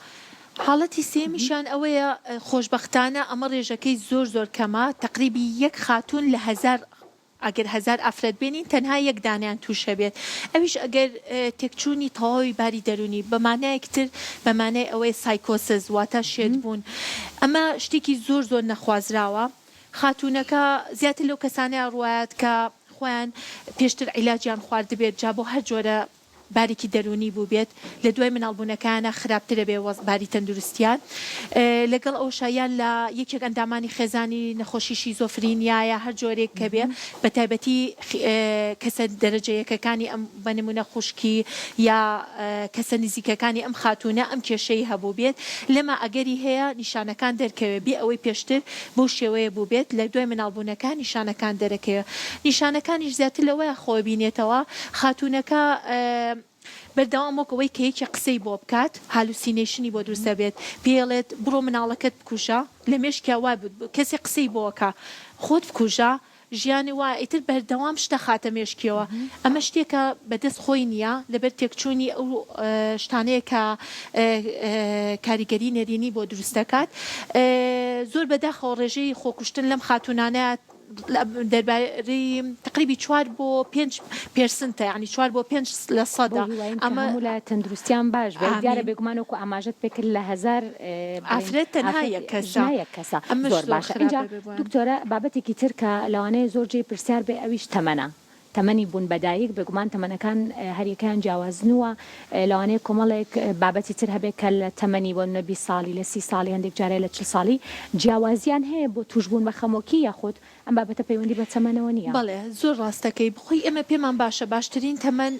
Speaker 3: حاڵەتی سێمیشان ئەوەیە خۆشبەختانە ئەمە ڕێژەکەی زۆر کەمە تقریبی 1 خاتون لە 1000 ئەگەر 1000 ئافرەت بێنین تەنها 1 دانیان تووشە بێت ئەویش ئەگەر تێکچوونی تەواوی باری دەرونی بەمانایەکتر بەمانای ئەوەی سایکۆسز واتە شێت بوون ئەمە شتێکی زۆر نەخوازراوە خاتونەکە زیاتر لەو کەسانەیە ڕوایەت کە خۆیان پێشتر عیلاجیان خوارد بێت جا بۆ هەر جۆرە بارێکی دەرونی بوو بێت لە دوای مناڵبوونەکانە خراپترە بێ باری تەندروستیان لەگەڵ ئەو شایان لە یەکێک ئەندامانی خێزانی نەخۆشی شیزۆفرینیایە هەر جۆرێک کە بێ بە تایبەتی کەسە دەرەجەیەکەکانی ئەم بەنمونە خوشکی یا کەسە نزیکەکانی ئەم خاتونە ئەم کێشەی هەبوو بێت لەمە ئەگەری هەیە نیشانەکان دەرکەوێت بێ ئەوەی پێشتر بۆ شێوەیە بوو بێت لە دوای مناڵبوونەکان نیشانەکان دەرەکەوێت نیشانەکانیش زیاتر لەوەیە خۆ بینێتەوە خاتونەکە بەردەوام وەکەوەی کە یەکی قسەی بۆ بکات هالوسینێشنی بۆ دروستە بێت پێڵێت بڕۆ مناڵەکەت بکوژە لە مێشکیا وا کەسی قسەی بۆکە خۆت بکوژە ژیانی وا ئیتر بەردەوام شتە خاتە مێشکیەوە ئەمە شتێکە بەدەست خۆی نییە لەبەر تێکچوونی ئەو شتانەیە کە کاریگەری نەرینی بۆ دروستەکات زۆر بەداخەوە ڕێژەی خۆکوشتن لەم خاتونانە دەربارەی تقریبی 4 بۆ 5% یعنی 4 بۆ 5%
Speaker 1: ئەمە لە تەندروستیان باش دیارە بێگومانەوە ئاماژت پێکرد لە 1000
Speaker 3: ئافرەت تەنها یەک کەسە
Speaker 1: زۆر باشە اینجا دکتۆرە بابەتێکی تر کە لەوانەیە زۆر جێ پرسیار بێ ئەویش تەمەنە تەمەنی بوون بەدایک بێگومان تەمەنەکان هەریەکان جیاوازنووە لەوانەیە کۆمەڵێک بابەتی تر هەبێت کە لە تەمەنی بۆ 20 ساڵی لە 30 ساڵی هەندێک جارێ لە 40 ساڵی جیاوازیان هەیە بۆ توشبوون بە خەمۆکی یاخود ئەم بابەتە پەیوەندی بە تەمەنەوە نییە
Speaker 3: بەڵێ زۆر ڕاستەکەی بخۆی ئێمە پێمان باشە باشترین تەمەن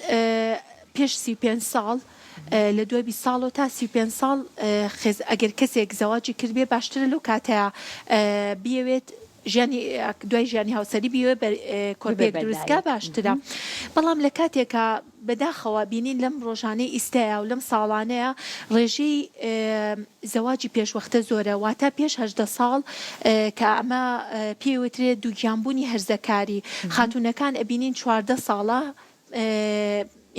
Speaker 3: پێش 35 ساڵ لە دوای 20 ساڵ تا 35 ساڵ ئەگەر کەسێک زەواجی کردبێ باشترە لەو کاتەیە بیەوێت ژیانی دوای ژیانی هاوسەری بیوێ بە کۆرپێک دروستکە باشترە بەڵام لە کاتێکە بەداخەوە بینین لەم ڕۆژانەی ئیستەیە و لەم ساڵانەیە ڕێژەی زەواجی پێشوەختە زۆرە واتە پێش 18 ساڵ کە ئەمە پێوترێت دووگیانبوونی هەرزەکاری خاتونەکان ئەبینین 14 ساڵە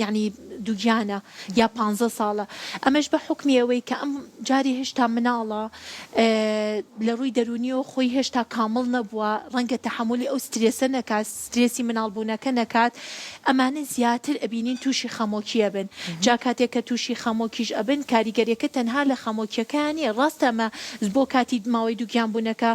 Speaker 3: یعنی دووگیانە یا 15 ساڵە ئەمەش بە حکمی ئەوەی کە ئەم جاری هێشتا مناڵە لە ڕووی دەرونی و خۆی هێشتا کامل نەبووە ڕەنگە تەحملی ئەو سترێسە نەکات سترێسی مناڵبوونەکە نەکات ئەمانە زیاتر ئەبینین تووشی خەمۆکیە بن جا کاتێک کە تووشی خەمۆکیش ئەبن کاریگەریەکە تەنها لە خەمۆکیەکانی ڕاستە ئەمە بۆ کاتی ماوەی دووگیان بوونەکە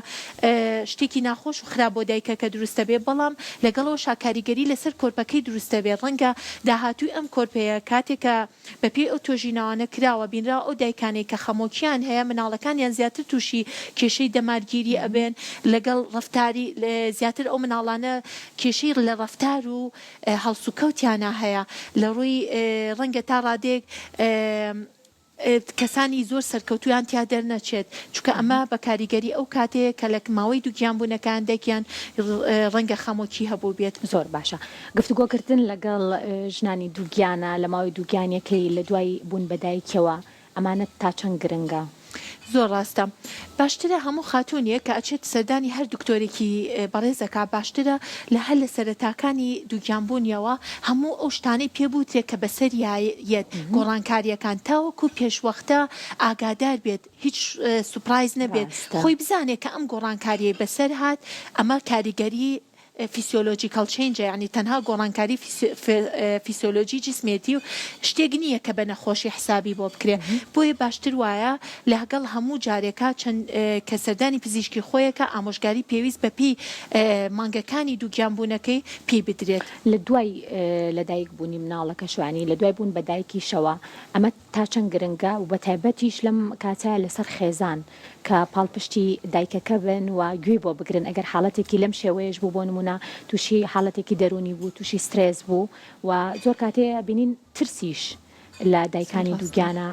Speaker 3: شتێکی ناخۆش و خراپ بۆ دایکەکە دروستە بێ بەڵام لەگەڵەوە شاکاریگەری لەسەر کۆرپەکەی دروستە بێ ڕەنگە داهاتووی ئەم کۆرپەیە کاتێکە بەپێی ئەو تۆژینەوانە کراوە بینرا ئەو دایکانێک کە خەمۆکیان هەیە مناڵەکانیان زیاتر تووشی کێشەی دەمارگیری ئەبێن لەگەڵ ڕەفتاری زیاتر ئەو مناڵانە کێشەی لە ڕەفتار و هەڵسوکەوتیانە هەیە لە ڕووی ڕەنگە تا ڕادێک کەسانی زۆر سەرکەوتویان تیا دەرنەچێت چونکە ئەمە بە کاریگەری ئەو کاتەیە کە لە ماوەی دووگیان بوونەکان دەکیان ڕەنگە خەمۆکی هەبوو بێت
Speaker 1: زۆر باشە گفتوگۆکردن لەگەڵ ژنانی دووگیانە لە ماوەی دووگیانەکەی لە دوای بوون بەدایکەوە ئەمانە تا چەند گرنگە
Speaker 3: زۆر ڕاستە باشترە هەموو خاتونیە کە ئەچێت سەردانی هەر دکتۆرێکی بەڕێزەکە باشترە لە هەر لە سەرەتاکانی دووگیانبوونیەوە هەموو ئەو شتانەی پێبووتێک کە بەسەریەت گۆڕانکاریەکان تاوەکو پێشوەختە ئاگادار بێت هیچ سوپرایز نەبێت خۆی بزانێت کە ئەم گۆڕانکاریە بەسەر هات ئەمە کاریگەری فیسیۆلۆجیکال چینجە یعنی تەنها گۆڕانکاری فیسیۆلۆجی جسمێتی و شتێک نییە کە بە نەخۆشی حسابی بۆ بکرێ بۆیە باشتر وایە لەگەڵ هەموو جارێکە چەند کە سەردانی پزیشکی خۆیەکە ئامۆژگاری پێویست بەپی مانگەکانی دووگیانبوونەکەی پێی بدرێت
Speaker 1: لە دوای لەدایک بوونی مناڵەکە شوانی لە دوای بوون بە دایکیشەوە ئەمە تا چەند گرنگە و بە تایبەتیش لەم کاتە لەسەر خێزان کە پاڵپشتی دایکەکە بن و گوێ بۆ بگرن ئەگەر حاڵەتێکی لەم شێوەیەش بوو بۆ نمونە تووشی حاڵەتێکی دەرونی بوو تووشی سترێس بوو و زۆر کاتەیە بینین ترسیش لە دایکانی دووگیانە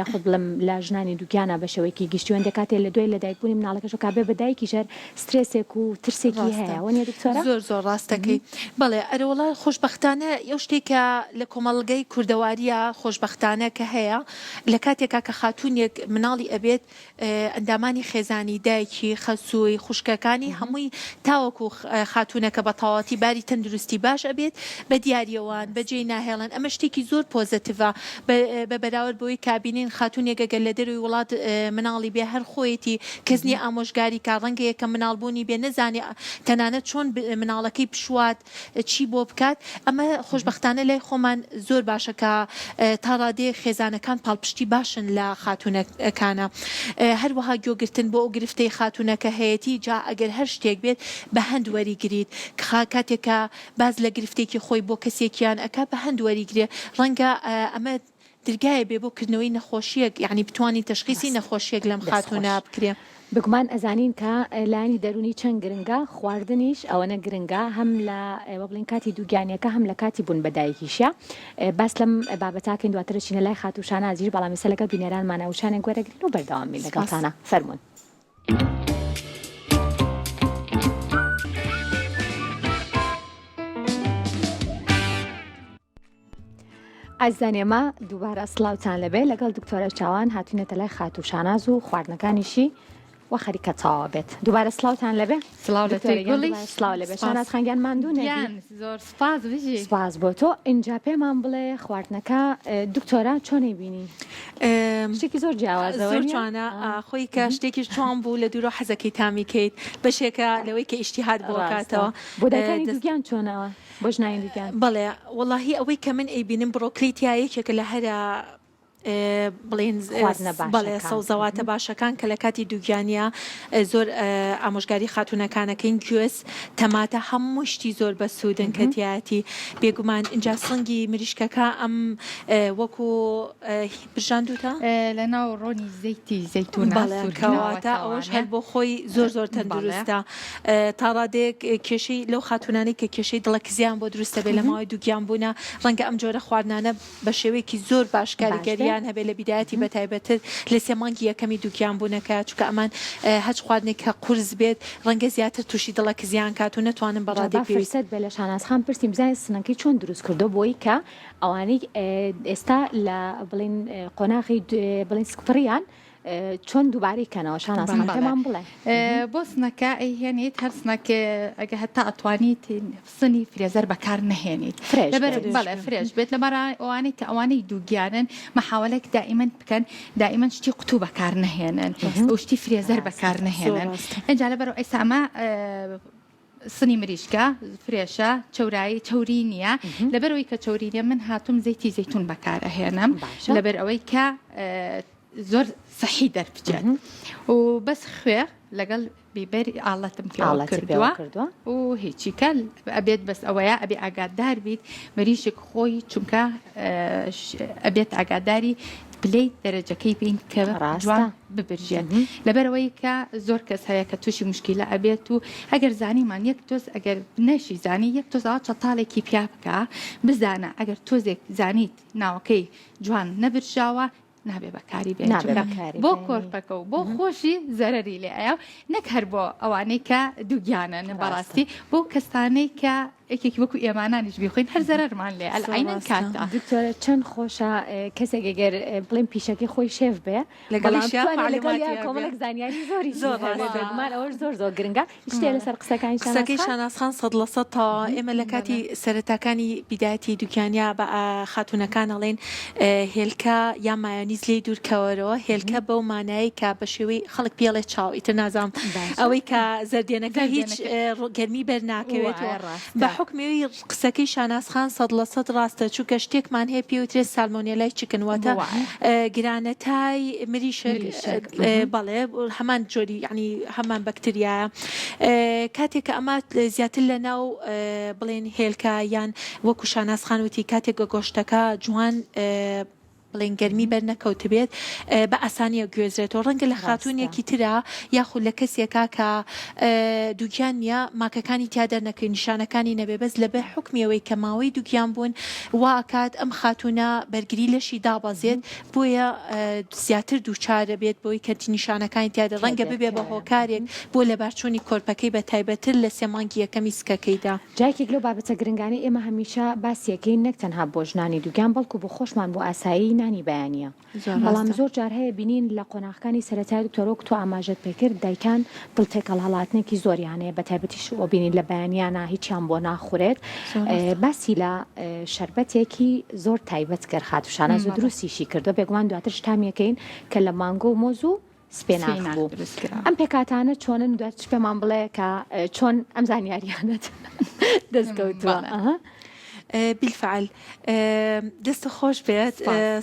Speaker 1: یاخود بڵم لە ژنانی دووگیانە بە شێوەیەکی گشتیوەن دەکاتێت لە دوای لە دایکبوونی مناڵەکەش کابێ بە دایکی ژەر سترێسێک و ترسێکی هەیە وەنیە دکتۆرە
Speaker 3: زۆر زۆر ڕاستەکەی بەڵێ ئەرەوەڵا خۆشبەختانە ئەو شتێکە لە کۆمەڵگەی کوردەواریە خۆشبەختانە کە هەیە لە کاتێکا کە خاتوونێک مناڵی ئەبێت ئەندامانی خێزانی دایکی خەسووی خوشکەکانی هەمووی تاوەکو خاتوونەکە بە تەواوەتی باری تەندروستی باش ئەبێت بە دیاریەوان بەجێی ناهێڵن ئەمە شتێکی زۆر پۆزتیڤە بە بەراورد بۆی کابینین خاتونێکەگەر لە دەروی وڵات مناڵی بێ هەر خۆیەتی کەسنی ئامۆژگاری کا ڕەنگەیە کە مناڵبوونی بێ نەزانێ تەنانەت چۆن مناڵەکەی پشوات چی بۆ بکات ئەمە خۆشبەختانە لای خۆمان زۆر باشەکە تا ڕادێ خێزانەکان پاڵپشتی باشن لە خاتونەکانە هەروەها گوێگرتن بۆ ئەو گرفتەی خاتونەکە هەیەی جا ئەگەر هەر شتێک بێت بە هەند وەریگریت کاتێکە باز لە گرفتێکی خۆی بۆ کەسێکیان ئەکا بە هەند وەریگرێ ڕەنگە ئەمە درگایە بێ بۆ کردنەوەی نەخۆشیەک یعنی بتوانین تەشخیصی نەخۆشیەک لەم خاتونە بکرێ
Speaker 1: بگومان ئەزانین کە لانی دەرونی چەند گرنگە خواردنیش ئەوەنە گرنگە هەم لە بڵین کاتی دووگیانیەکە هەم لە کاتی بوون بەدایکیشە باس لەم بابەتاکەین دواترە چینە لای خاتوشانە ئازیش بەڵام ئێستا لەگەڵ بینێرانمانە وشانێک وەرەگرین و بەردەوامی لەگەڵتانە فەرموون. ئازانێمە دووبارە سڵاوتان لەبێ لەگەڵ دکتۆرە چاوان هاتوونێتە لای خاتوشاناز و خواردنەکانیشی و خەریکە چاوە بێت دووبارە سڵاوتان لەبێ سڵاو لەبێ شاناز خەنگیان ماندوونێ
Speaker 2: زۆر سپاس بژی
Speaker 1: سپاس بۆ تۆ اینجا پێمان بڵێ خواردنەکە دکتۆرە چۆنەی بینی شتێکی زۆر جیاوازەوە
Speaker 3: زۆر جوانە خۆی کە شتێکیش چۆن بوو لە دوورۆ حەزەکەی تامی کەیت بەشێکە لەوەی کە ئیشتیهات بۆکاتەوە
Speaker 1: بۆ دەکانی دووگیان چۆنەوە بۆ ژنانی دووگیان
Speaker 3: بەڵێ وەڵاهی ئەوەی کە من ئەیبینم بڕۆکلیتیایەکێکە لە هەرە بڵێ سەوزەواتە باشەکان کە لە کاتی دووگیانە زۆر ئامۆژگاری خاتونەکانەکەین گوێز تەماتە هەموو شتی زۆر بە سوودن کەتیاتی بێگومان اینجا سنگی مریشکەکە ئەم وەکو برژاندوتە
Speaker 2: لە ناو ڕۆنی زەیتی زەیتونەکەواتە
Speaker 3: ئەوەش هەر بۆ خۆی زۆر زۆر تەندروستە تا ڕادێک کێشەی لەو خاتونانی کە کێشەی دڵەکزیان بۆ دروستە بێ لە ماوەی دووگیان بوونە ڕەنگە ئەم جۆرە خواردنانە بە شێوەیەکی زۆر باش کاریگەری هەبێ لە بیدایەتی بەتایبەتر لە سێمانگی یەکەمی دووگیان بوونەکە چونکە ئەمان هەچ خواردنێک کە قورس بێت ڕەنگە زیاتر تووشی دڵەکە زیان کات و نەتوانن بەڕادی پێویست
Speaker 1: بێ لە شانازخان پرسیم بزانین سنەکەی چۆن دروست کردو بۆی کە ئەوانەی ئێستا لە بڵین قۆناغی بڵین سکوپڕیان چۆن دووبارەی کەنەوە شاناسەکەمان بڵێ
Speaker 2: بۆ سنەکە هێنیت هەر سنەکە ئەگە هەتا ئەتوانیت سنی فرێزەر بەکار نەهێنیت بەڵێ فرێش بێت لەبەر ئەوانەی کە ئەوانەی دووگیانن مەحاولەك دائیمەن بکەن دائیمەن شتی قوتوو بەکار نەهێنن و شتی فرێزەر بەکار نەهێنن ئەجا لەبەرەوە ئەیسامە سنی مریشکە فرێشە چەوری نییە لەبەرەوەی کە چەورینە من هاتوم زەیتی زەیتون بەکار ئەهێنم لەبەر ئەوەی کە زۆر صحی دەربچێت و بەس خوێ لەگەڵ بیبەری ئاڵەتم کردووە و هیچی کە ئەبێت بەس ئەوەیە ئەبێ ئاگادار بیت مریشک خۆی چونکە ئەبێت ئاگاداری بلەی دەرەجەکەی بین کە جوان ببرژێت لەبەرەوەی کە زۆر کەس هەیە کە تووشی مشکیلە ئەبێت و ئەگەر زانیمان یەک تۆز ئەگەر نەشی زانی یەک تۆزەوە چەتاڵێکی پیا بکە بزانە ئەگەر تۆزێک زانیت ناوەکەی جوان نەبرژاوە نابێ بەکاری بێت بۆ کۆرپەکە و بۆ خۆشی زەرری لێ ئەیە نەک هەر بۆ ئەوانەی کە دووگیانن بەڕاستی بۆ کەستانەی کە یەکێکی وەکو ئێمانانیش بیخۆین هەر زەرمان لێ ئەلعینەن کاتە
Speaker 1: دکتۆرە چەند خۆشە کەسێک ئەگەر بڵێن پیشەکەی خۆی شێف بێ کۆمەڵێک زانیاری زۆری زۆرمان ئەوەش زۆر گرنگە شتێ لەسەر
Speaker 3: قسەکەی شاناسخان 100% تا ئێمە لە کاتی سەرەتاکانی بیدایەتی دوکانیا بە خاتونەکان ئەڵێن هێلکە یا مایۆنیز لێ دوورکەوەرەوە هێلکە بەو مانایی کە بە شێوەی خەڵک پێڵێ چاو ئیتر نازام ئەوەی کە زەردێنەکە هیچ گەرمی بەرناکەوێت حکمی قسەکەی شاناسخان 100% ڕاستە چووکە شتێکمان هەیە پێوترێت سالمۆنێلای چکن-واتە گرانەتای مریشک بەڵێ هەمان جۆری یعنی هەمان بەکتریایە کاتێک ئەمە زیاتر لە ناو بڵێن هێلکە یان وەکو شاناسخان وتی کاتێک گۆشتەکە جوان بڵێن گەرمی بەرنەکەوت بێت بە ئاسانیە گوێزرێتەوە ڕەنگە لە خاتونێکی ترە یاخود لە کەسێکا کە دووگیان نیە ماکەکانی تیا دەرنەکەی نیشانەکانی نەبێ بەس لەبێ حکمیەوەی کە ماوەی دووگیان بوون واکات ئەم خاتونە بەرگری لەشی دابەزێت بۆیە زیاتر دووچارە بێت بۆی کەتی نیشانەکانی تیادا ڕەنگە ببێ بە هۆکارێک بۆ لە بارچوونی کۆرپەکەی بە تایبەتر لە سێمانگی یەکەمی سکەکەیدا
Speaker 1: جایێک لەو بابەتە گرنگانی ئێمە هەمیشە باسیەکەین نەک تەنها بۆ ژنانی دووگیان بەڵکو بۆ خۆشمان بۆ ئاسایی نانی بەیانیە بەڵام زۆر جار هەیە بینین لە قۆناغەکانی سەرەتای دکتۆرۆک تو ئاماژەت پێکرد دایکان دڵتێکەڵ هەڵاتنێکی زۆریانەیە بە تایبەتیش ئەو بینین لە بەیانیانە هیچیان بۆ ناخورێت باسی لە شەربەتێکی زۆر تایبەت کرد خاتوشانە زۆر دروستیشی کردو بێگومان دواتر شتامەکەین کە لە مانگۆ و مۆز و سپێناغ بوو ئەم پێکاتانە چۆنن دواتر پێمان بڵێ کە چۆن ئەم زانیاریانت دەستکەوتووە
Speaker 3: بالفعل دەستە خۆش بێت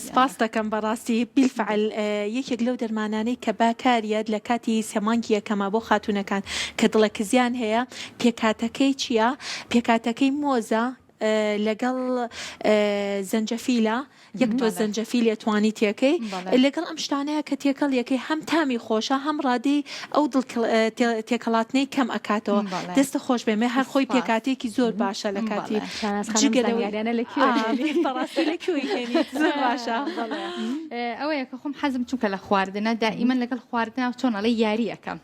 Speaker 3: سپاس دەکەم بەڕاستی بالفعل یەکێک لەو دەرمانانەی کە باکاریەت لە کاتی سێمانگی یەکەمە بۆ خاتونەکان کە دڵەکزیان هەیە پێکاتەکەی چییە؟ پێکاتەکەی مۆزە لەگەڵ زەنجەفیلە یەک تۆ زەنجەفیل توانی تێکەی لەگەڵ ئەم شتانەیە کە تێکەڵ یەکەی هەم تامی خۆشە هەم ڕادی ئەو تێکەڵاتنەی کەم ئەکاتەوە دەستە خۆش بێمێ هەر خۆی پێکاتێکی زۆر باشە لە کاتی زۆر باشە
Speaker 2: ئەوەیە کە خۆم حەزم چونکە لە خواردنە دائیمەن لەگەڵ خواردنەوە چۆنەڵی یاریەکەم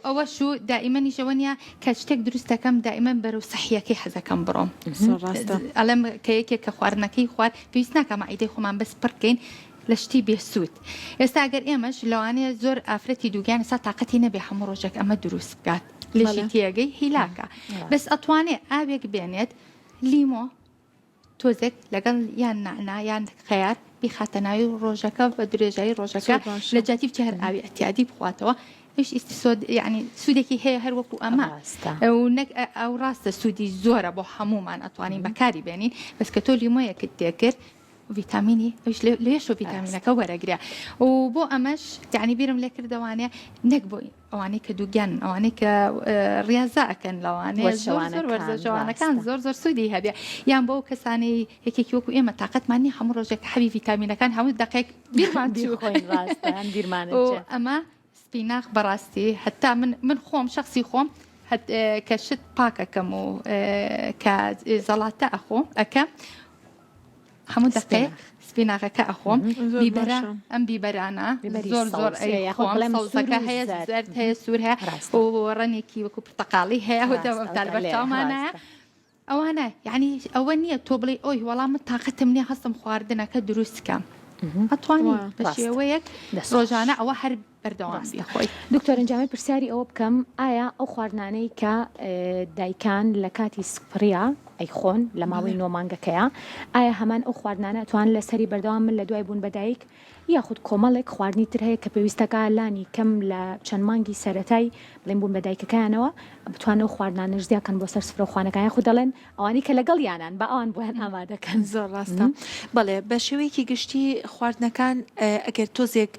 Speaker 2: ئەوە شو دائیمەنیشەوە نیە کە شتێک دروستەکەم دائیمەن بەرەو سەحیەکەی حەزەکەم بڕۆم ئەلەم کە یەکێک کە خواردنەکەی خوارد پێویست ناکە مەعیدەی خۆمان بەس پڕکەین لە شتی بێسوود ئێستا ئەگەر ئێمەش لەوانەیە زۆر ئافرەتی دووگیان ئێستا تااقەتی نەبێ هەموو ڕۆژێک ئەمە دروست بکات لەشی تێگەی هیلاکە بەس ئەتوانێت ئاوێک بێنێت لیمۆ تۆزێک لەگەڵ یان نعنا یان خەیار بیخاتە ناوی ڕۆژەکە بە درێژایی ڕۆژەکە لە جاتیف چه هەر ئاوی ئەتیادی بخواتەوە إيش استسود يعني سودك هي هر وقو أما ونك أو راست سودي زورة بو حموما أطواني بكاري بينين بس كتولي موية كتذكر فيتاميني إيش ليش فيتامينك كورة قريا وبو أمش يعني بيرم لكر دوانية نكبو أواني كدوجان أواني كرياضة كان لواني زور ورزة جوانا كان زور سودي هبيا يعني بو كساني هيك كيوكو إيه متعقد ماني حمر رجك حبي فيتامينك كان حمود دقيق بيرمانتو أما سپیناغ بەڕاستی هەتا من خۆم شخصی خۆم کە شت پاکەکەم و کە زەڵاتە ئەخۆم ئەەکەم هەموو دقیق سپیناغەکە ئەخۆم بیبەرە ئەم بیبەرانە زۆر سەوزەکە هەیە زەرد هەیە سوور هەیە و ڕەنێکی وەکو پرتەقاڵی هەیە هەدەبەرچاومانایە ئەوانە یعنی ئەوە نییە تۆ بڵێ ئۆی وەڵام من تااقەتم نییە هەستم خواردنەکە دروستکەم ئەتوانی بە شێوەیەک ڕۆژانە ئەوە هەر بەردەوام خۆی.
Speaker 1: دکتۆر ئەنجامە پرسیاری ئەوە بکەم ئایا ئەو خواردانەی کە دایکان لە کاتی سپڕیا ئەیخۆن لە ماوەی 9 مانگەکەیە ئایا هەمان ئەو خواردانە ئەتوان لەسەری بەردەوام من لە دوای بوون بەدایک یاخود کۆمەڵێک خواردنی تر هەیە کە پێویستەکە لانی کەم لە چەند مانگی سەرەتای بڵێن بوون بەدایکەکەیانەوە بتوانە خواردانە ژزیاکەن بۆ سەر سفرەخوانەکان خود دەڵێن ئەوانی کە لەگەڵ یانان بە ئەوان بۆیان ئامادەکەن.
Speaker 3: زۆر ڕاستە بەڵێ بە شێوەیەکی گشتی خواردنەکان ئەگەر تۆزێک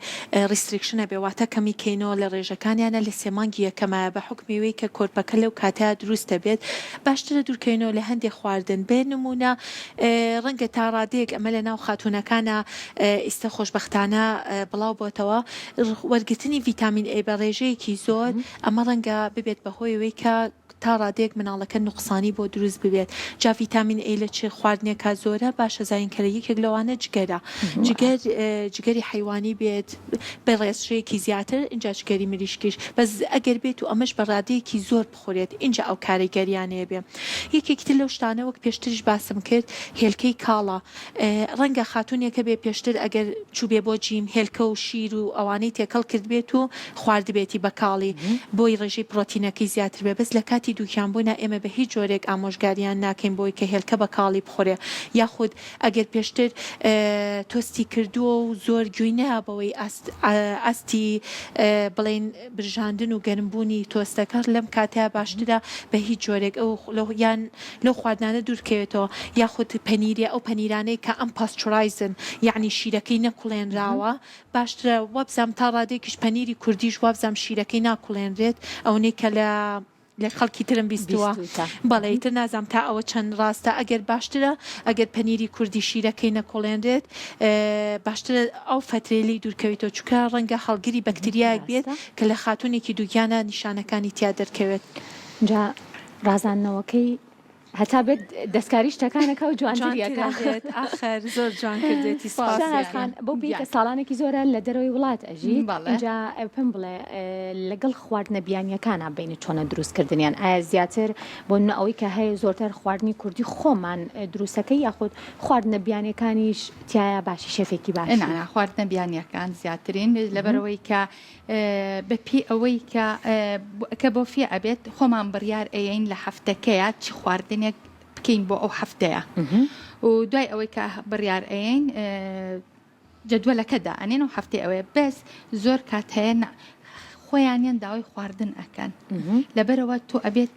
Speaker 3: ڕیستریکشنە بێواتە کەمی کەینەوە لە ڕێژەکانیانە لە سێمانگی یەکەمە بە حکمیوەی کە کۆرپەکە لەو کاتە دروستە بێت باشترە دوورکەینەوە لە هەندێک خواردن بێ نمونە ڕەنگە تا ڕادەیەک ئەمە لە ناو خاتونەکانە ئێستا خۆشبەختانە بڵاو بۆتەوە وەرگرتنی ڤیتامین ئێ بە ڕێژەیەکی زۆر ئەمە ڕەنگە ببێت بەهۆیەوەی کە تا ڕادێک مناڵەکە نوقسانی بۆ دروست ببێت جا ڤیتامین ئێ لە چێ خواردنێکە زۆرە باشە زاینکەرە یەکێک لەوانە جگەرە جگەری حیوانی بێت بە ڕێژەیەکی زیاتر اینجا جگەری مریشکیش بەس ئەگەر بێت و ئەمەش بە ڕادەیەکی زۆر بخورێت اینجا ئەو کاریگەریانەیە بێ یەکێکتر لەو شتانە وەک پێشترش باسم کرد هێلکەی کاڵە ڕەنگە خاتونێکە بێ پێشتر ئەگەر چوو بێ بۆ جیم هێلکە و شیر و ئەوانەی تێکەڵ کرد بێت و خواردبێتی بە کاڵی بۆی ڕێژەی پرۆتینەکەی زیاتر بێ بەس لە کاتی دووکیانبوونا ئێمە بە هیچ جۆرێک ئامۆژگاریان ناکەین بۆی کە هێلکە بە کاڵی بخورێ یاخود ئەگەر پێشتر تۆستی کردووە و زۆر گوێی نەیە بەوەی ئەستی بڵێن برژاندن و گەرمبوونی تۆستەکە لەم کاتەیە باشترە بە هیچ جۆرێک یان لەو خواردانە دوورکەوێتەوە یاخود پەنیری ئەو پەنیرانەی کە ئەم پاستۆرایزن یعنی شیرەکەی نەکوڵێنراوە باشترە وەبزەم تا ڕادێکیش پەنیری کوردیش وابزەم شیرەکەی ناکوڵێنرێت ئەوەی کە لە خەڵکی ترم بیستووە بەڵێتر نازام تا ئەوە چەند ڕاستە ئەگەر باشترە ئەگەر پەنیری کوردی شیرەکەی نەکۆڵێنرێت باشترە ئەو فترێلی دوورکەوێتەوە چکە ڕەنگە هەڵگیری بەکتریایەک بێت کە لە خاتونێکی دووگیانە نیشانەکانی تیا دەرکەوێت
Speaker 1: جا ڕازاندنەوەکەی هەتا بێت دەستکاری شتەکانەکە و جوانترێت
Speaker 3: ئاخر زۆر جوان کردێتی
Speaker 1: سپاسیان بۆ بیکە ساڵانێکی زۆرە لە دەرەوەی وڵات ئەژیت اینجا پێم بڵێ لەگەڵ خواردنە بیانیەکانە بینی چۆنە دروستکردنیان ئایا زیاتر بۆ ئەوەی کە هەیە زۆرتر خواردنی کوردی خۆمان دروستەکەی یاخود خواردنە بیانیەکانیش تایە باشی شەفێکی باش
Speaker 2: خواردنە بیانیەکان زیاترین لەبەرەوەی کە بەپی ئەوەی کە بۆ فێ ئەبێت خۆمان بڕیار ئەین لە هەفتەکەیە چی خواردنێک بکەین بۆ ئەو هەفتەیە و دوای ئەوەی کە بڕیار ئەین جدوەلەکەدا ئەنێن و هەفتەی ئەوەیە بەس زۆر کات هەیە خۆیانیان داوای خواردن ئەکەن لەبەرەوە تۆ ئەبێت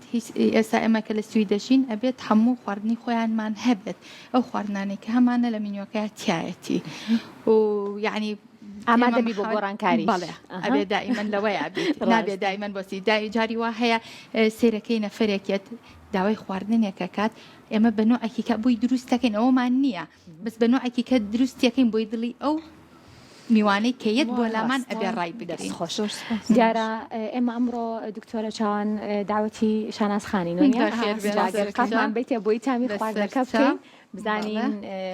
Speaker 2: ئێستا ئێمەکە لە سویدەشین ئەبێت هەموو خواردنی خۆیانمان هەبێت ئەو خواردنانێک کە هەمانە لە مینیۆکەیە تایەتی و یعنی
Speaker 1: ئامادە بی بۆ گۆڕانکاری
Speaker 2: بەڵێ ئەبێ دائیمەن لەوەی ئەبێت نابێت دائیمەن بۆسی جاری وا هەیە سێرەکەی نەفرێکێت داوای خواردنێکە کات ئێمە بە نوعێکی کە بووی دروستەکەین ئەوەمان نییە بەس بە نوعێکی کە دروستیەکەین بۆی دڵی ئەو میوانەی کەیت بۆ لامان ئەبێ ڕای بگرین
Speaker 1: خۆش دیارە ئێمە ئەمڕۆ دکتۆرە چاوان داوەتی شانازخانی نوێنیان بیتە بۆی تامی خواردنەکە بکەین بزانین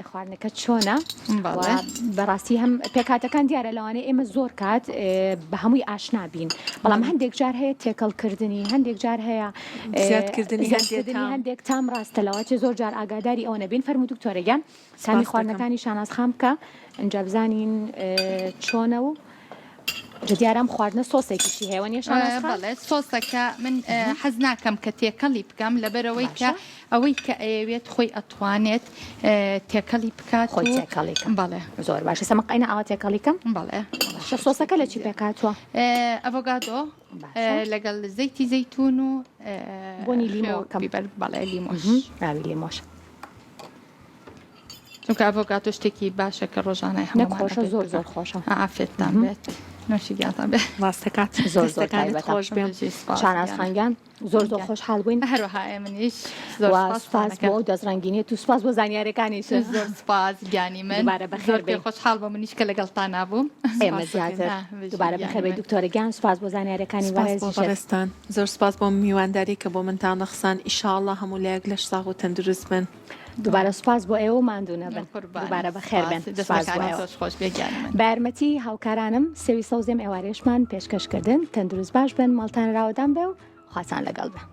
Speaker 1: خواردنەکە چۆنە بەڕاستی هەم پێکاتەکان دیارە لەوانەیە ئێمە زۆر کات بە هەمووی ئاشنابین بەڵام هەندێک جار هەیە تێکەڵکردنی هەندێک جار هەیە
Speaker 3: زیادکردنی
Speaker 1: هەندێک تام ڕاستەلەوە چێ زۆر جار ئاگاداری ئەوە نەبین فەرموو دکتۆرەگیان سامی خواردنەکانی شانازخان بکە ئەنجا بزانین چۆنە و دیارم خواردنە سۆسێکیشی هێوەنیە شانازخان
Speaker 2: سۆسەکە من حەز ناکەم کە تێکەڵی بکەم لەبەرەوەی کە ئەوەی کە ئەوێت خۆی ئەتوانێت تێکەڵی بکات
Speaker 1: خۆی تێکەڵیکەم
Speaker 2: بەڵێ
Speaker 1: زۆر باشە سەمەقینە ئاوا تێکەڵیکەم
Speaker 2: بەڵێ
Speaker 1: سۆسەکە لە چی پێکاتوە
Speaker 2: ئەڤۆگادۆ لەگەڵ زەیتی زەیتون و
Speaker 1: بۆنی لیمۆکەم
Speaker 2: بەڵێ لیمۆش
Speaker 1: راوی لیمۆش
Speaker 2: چونکە ئەڤۆگادۆ شتێکی باشە کە ڕۆژانەی
Speaker 1: هەموو خۆشە زۆر زۆر خۆشە
Speaker 2: ئافێتتان بێت نوشیگیاتان بێت
Speaker 3: ڕاستەکات
Speaker 1: زۆر زۆر خۆش بێن شانازخانگیان زۆر زۆر خۆشحاڵ بووین
Speaker 2: هەروەها منیش
Speaker 1: سپاس بۆ دەزڕنگینێت و سپاس بۆ زانیارەکانیش
Speaker 2: زۆر سپاس گیانی من
Speaker 1: بەخێر بێ
Speaker 2: خۆشحاڵ بۆ منیش کە لەگەڵتان نبووم
Speaker 1: ئێمە زیاتر دووبارە بەخێر بێ دکتۆرەگیان سپاس بۆ زانیارەکانی
Speaker 3: بەڕێستان زۆر سپاس بۆ میوانداری کە بۆ منتان نەخسان ئیشاءڵڵا هەموو لایەک لەش ساغ و تەندروست بن
Speaker 1: دووبارە سپاس بۆ ئێوە ماندوو نەبن دووبارە بەخێر بن
Speaker 2: خۆش بێگیانی
Speaker 1: بە یارمەتی هاوکارانم سێوی سەوزێم ئێوارێشمان پێشکەشکردن تەندروست باش بن ماڵتان راوەدان بێ و خواتان لەگەڵ بن